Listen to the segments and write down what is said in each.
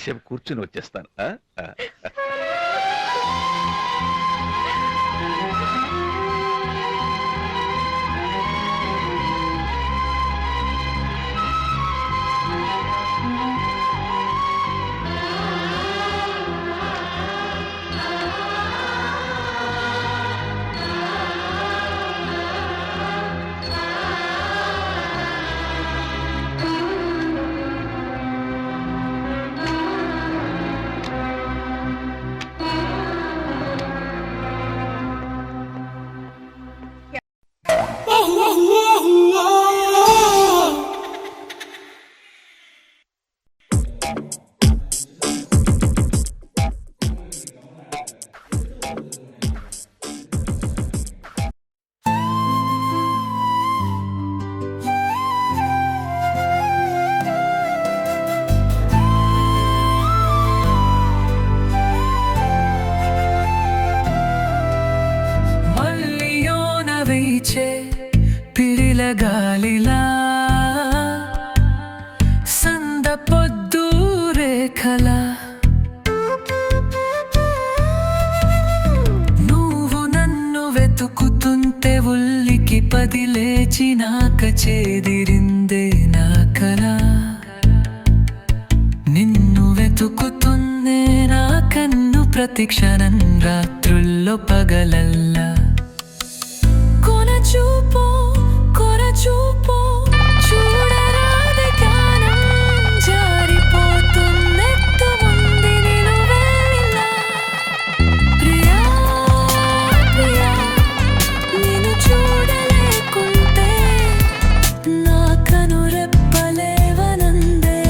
కాసేపు కూర్చుని వచ్చేస్తాను. పిడిలగాలిలా సంద పొద్దు రేఖల నువ్వు నన్ను వెతుకుతుంటే ఉల్లికి పది లేచినాక చేదిరిందే నా కల నిన్ను వెతుకుతుందే నా కన్ను ప్రతిక్షణం రాత్రుల్లో పగలల్లా చూపో కొరచూపో చూడరాది గానం జారిపోతున్నట్టు ఉంది నిలువెల్లా ప్రియా ప్రియా నిన్ను చూడలేకుంటే నా కనురెప్పలేవనందే.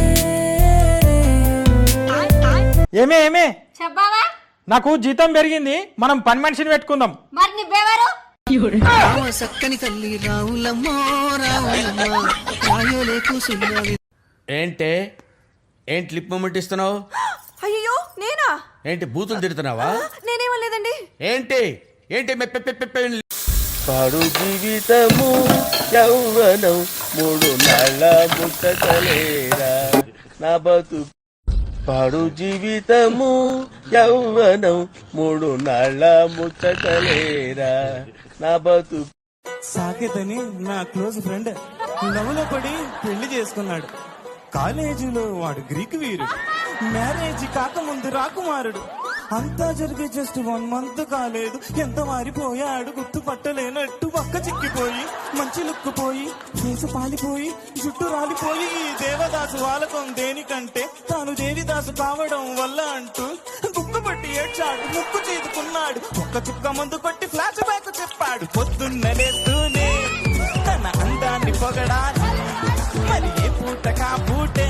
ఏమే చెప్పావా? నాకు జీతం పెరిగింది, మనం పని మనిషిని పెట్టుకుందాం. మరి నువ్వెవరు? సక్కని తల్లి రావులమ్మో రావులమ్మో రాయోలే కూసున్నవి. ఏంటి లిప్ మూమెంట్ ఇస్తున్నావు? అయ్యో నేనా? ఏంటి బూతులు తిడుతున్నావా? నేనేమలేదండి. ఏంటి పాడు జీవితము యౌవనం మూడు నాళ్ళ ముట్టకలేరా నా బతు పాడు జీవితము యౌవనం మూడు నాళ్ళ ముట్టకలేరా నా బతు. సాకేతని నా క్లోజ్ ఫ్రెండ్ లవ్లో పడి పెళ్లి చేసుకున్నాడు. కాలేజీలో వాడు గ్రీక్ వీరుడు, మ్యారేజ్ కాకముందు రాకుమారుడు. అంతా జరిగే జస్ట్ 1 month కాలేదు, ఎంత మారిపోయాడు గుర్తుపట్టలేనట్టు. పక్క చిక్కిపోయి మంచి లుక్కుపోయి ఫేసు పాలిపోయి జుట్టు రాలిపోయి ఈ దేవదాసు వాలకం దేనికంటే తాను దేవిదాసు కావడం వల్ల అంటూ గుక్కబట్టి ఏడ్చాడు, ముక్కు చీదుకున్నాడు. ఒక్క చుక్క మందు కొట్టి ఫ్లాష్ బ్యాక్ చెప్పాడు. పొద్దున్న లేస్తూనే తన అందాన్ని పొగడాలి, మరి ఏ పూట కా పూటే